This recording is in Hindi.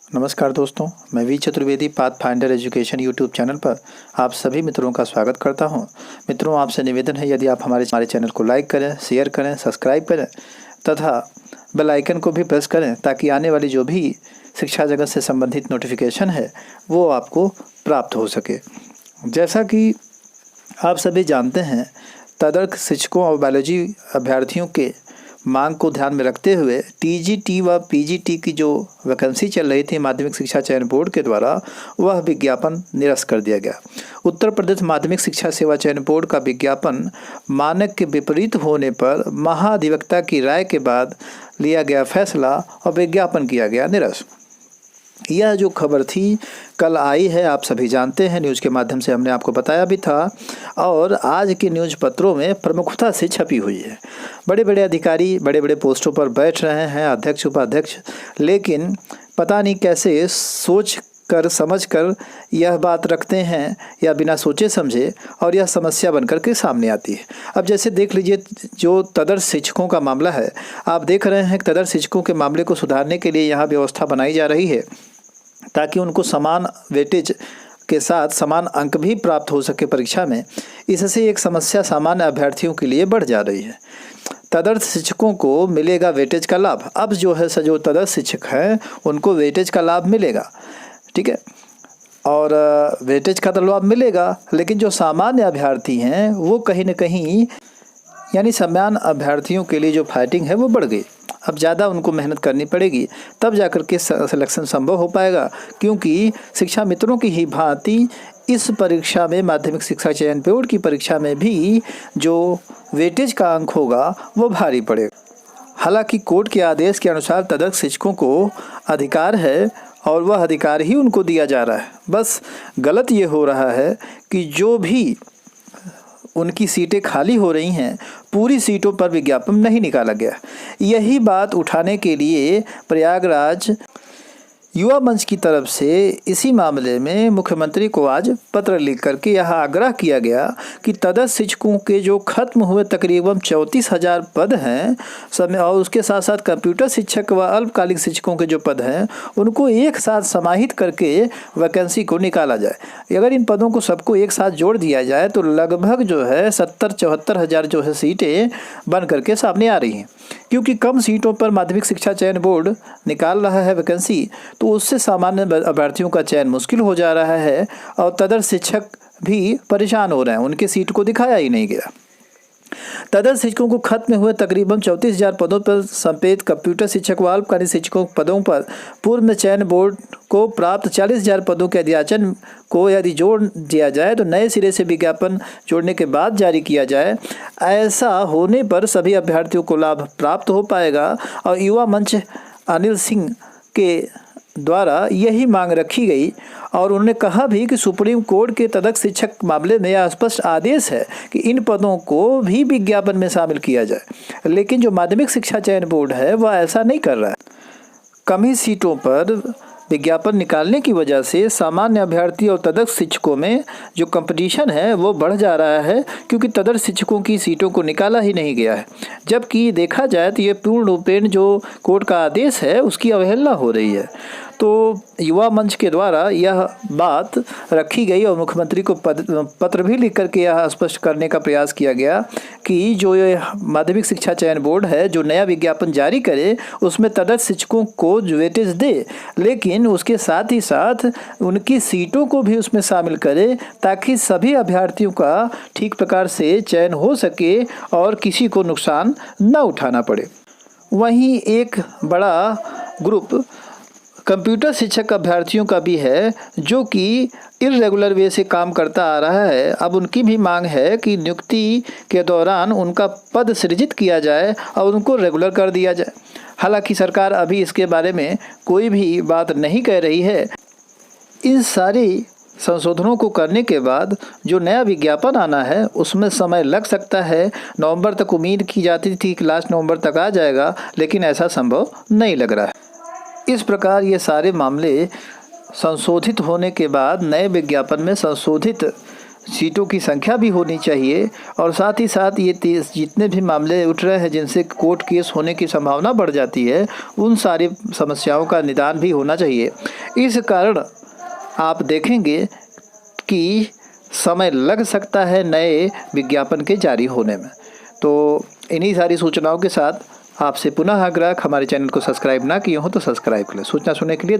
नमस्कार दोस्तों, मैं V Chaturvedi Path Finder Education YouTube channel पर आप सभी मित्रों का स्वागत करता हूं। मित्रों, आपसे निवेदन है, यदि आप हमारे चैनल को लाइक करें, शेयर करें, सब्सक्राइब करें तथा बेल आइकन को भी प्रेस करें ताकि आने वाली जो भी शिक्षा जगत से संबंधित नोटिफिकेशन है वो आपको प्राप्त हो सके। जैसा कि आप सभी जानते हैं, तदर्थ शिक्षकों और बायोलॉजी अभ्यर्थियों के मांग को ध्यान में रखते हुए टीजीटी व पीजीटी की जो वैकेंसी चल रही थी माध्यमिक शिक्षा चयन बोर्ड के द्वारा, वह विज्ञापन निरस्त कर दिया गया। उत्तर प्रदेश माध्यमिक शिक्षा सेवा चयन बोर्ड का विज्ञापन मानक के विपरीत होने पर महाधिवक्ता की राय के बाद लिया गया फैसला और विज्ञापन किया गया निरस्त। यह जो खबर थी कल आई है, आप सभी जानते हैं, न्यूज़ के माध्यम से हमने आपको बताया भी था और आज के न्यूज़ पत्रों में प्रमुखता से छपी हुई है। बड़े बड़े अधिकारी बड़े बड़े पोस्टों पर बैठ रहे हैं, अध्यक्ष उपाध्यक्ष, लेकिन पता नहीं कैसे सोच कर समझ कर यह बात रखते हैं या बिना सोचे समझे, और यह समस्या बनकर के सामने आती है। अब जैसे देख लीजिए, जो तदर्थ शिक्षकों का मामला है, आप देख रहे हैं कि तदर्थ शिक्षकों के मामले को सुधारने के लिए यहाँ व्यवस्था बनाई जा रही है ताकि उनको समान वेटेज के साथ समान अंक भी प्राप्त हो सके परीक्षा में। इससे एक समस्या सामान्य अभ्यर्थियों के लिए बढ़ जा रही है। तदर्थ शिक्षकों को मिलेगा वेटेज का लाभ। अब जो है जो तदर्थ शिक्षक हैं उनको वेटेज का लाभ मिलेगा, ठीक है, और वेटेज का तो लाभ मिलेगा, लेकिन जो सामान्य अभ्यर्थी हैं वो कहीं न कहीं, यानी सामान्य अभ्यर्थियों के लिए जो फाइटिंग है वो बढ़ गई। अब ज़्यादा उनको मेहनत करनी पड़ेगी, तब जाकर के सिलेक्शन संभव हो पाएगा, क्योंकि शिक्षा मित्रों की ही भांति इस परीक्षा में, माध्यमिक शिक्षा चयन बोर्ड की परीक्षा में भी जो वेटेज का अंक होगा वो भारी पड़ेगा। हालांकि कोर्ट के आदेश के अनुसार तदर्थ शिक्षकों को अधिकार है और वह अधिकार ही उनको दिया जा रहा है। बस गलत ये हो रहा है कि जो भी उनकी सीटें खाली हो रही हैं, पूरी सीटों पर विज्ञापन नहीं निकाला गया। यही बात उठाने के लिए प्रयागराज युवा मंच की तरफ से इसी मामले में मुख्यमंत्री को आज पत्र लिख करके यह आग्रह किया गया कि तदर्थ शिक्षकों के जो खत्म हुए तकरीबन 34,000 पद हैं समय, और उसके साथ साथ कंप्यूटर शिक्षक व अल्पकालिक शिक्षकों के जो पद हैं उनको एक साथ समाहित करके वैकेंसी को निकाला जाए। अगर इन पदों को सबको एक साथ जोड़ दिया जाए तो लगभग जो है 70-74 हज़ार जो है सीटें बन करके सामने आ रही हैं। क्योंकि कम सीटों पर माध्यमिक शिक्षा चयन बोर्ड निकाल रहा है वैकेंसी, तो उससे सामान्य अभ्यर्थियों का चयन मुश्किल हो जा रहा है और तदर्थ शिक्षक भी परेशान हो रहे हैं, उनके सीट को दिखाया ही नहीं गया। तदर्थ शिक्षकों को खत्म हुए तकरीबन 34,000 पदों पर संपेत कंप्यूटर शिक्षक व अल्पकालिक शिक्षकों पदों पर पूर्व में चयन बोर्ड को प्राप्त 40,000 पदों के अध्याचन को यदि जोड़ दिया जाए तो नए सिरे से विज्ञापन जोड़ने के बाद जारी किया जाए। ऐसा होने पर सभी अभ्यर्थियों को लाभ प्राप्त हो पाएगा। और युवा मंच अनिल सिंह के द्वारा यही मांग रखी गई और उन्होंने कहा भी कि सुप्रीम कोर्ट के तदर्थ शिक्षक मामले में यह स्पष्ट आदेश है कि इन पदों को भी विज्ञापन में शामिल किया जाए, लेकिन जो माध्यमिक शिक्षा चयन बोर्ड है वह ऐसा नहीं कर रहा है। कम ही सीटों पर विज्ञापन निकालने की वजह से सामान्य अभ्यर्थी और तदर्थ शिक्षकों में जो कंपटीशन है वो बढ़ जा रहा है, क्योंकि तदर्थ शिक्षकों की सीटों को निकाला ही नहीं गया है। जबकि देखा जाए तो ये पूर्ण रूपेण जो कोर्ट का आदेश है उसकी अवहेलना हो रही है। तो युवा मंच के द्वारा यह बात रखी गई और मुख्यमंत्री को पत्र भी लिख करके यह स्पष्ट करने का प्रयास किया गया कि जो ये माध्यमिक शिक्षा चयन बोर्ड है जो नया विज्ञापन जारी करे उसमें तदर्थ शिक्षकों को वेटेज दे, लेकिन उसके साथ ही साथ उनकी सीटों को भी उसमें शामिल करे ताकि सभी अभ्यर्थियों का ठीक प्रकार से चयन हो सके और किसी को नुकसान न उठाना पड़े। वहीं एक बड़ा ग्रुप कंप्यूटर शिक्षक अभ्यर्थियों का भी है जो कि इर्रेगुलर वे से काम करता आ रहा है। अब उनकी भी मांग है कि नियुक्ति के दौरान उनका पद सृजित किया जाए और उनको रेगुलर कर दिया जाए। हालांकि सरकार अभी इसके बारे में कोई भी बात नहीं कह रही है। इन सारी संशोधनों को करने के बाद जो नया विज्ञापन आना है उसमें समय लग सकता है। नवंबर तक उम्मीद की जाती थी कि लास्ट नवंबर तक आ जाएगा, लेकिन ऐसा संभव नहीं लग रहा है। इस प्रकार ये सारे मामले संशोधित होने के बाद नए विज्ञापन में संशोधित सीटों की संख्या भी होनी चाहिए और साथ ही साथ ये जितने भी मामले उठ रहे हैं जिनसे कोर्ट केस होने की संभावना बढ़ जाती है उन सारी समस्याओं का निदान भी होना चाहिए। इस कारण आप देखेंगे कि समय लग सकता है नए विज्ञापन के जारी होने में। तो इन्हीं सारी सूचनाओं के साथ आपसे पुनः आग्रह, हमारे चैनल को सब्सक्राइब ना किए हो तो सब्सक्राइब करें। सूचना सुनने के लिए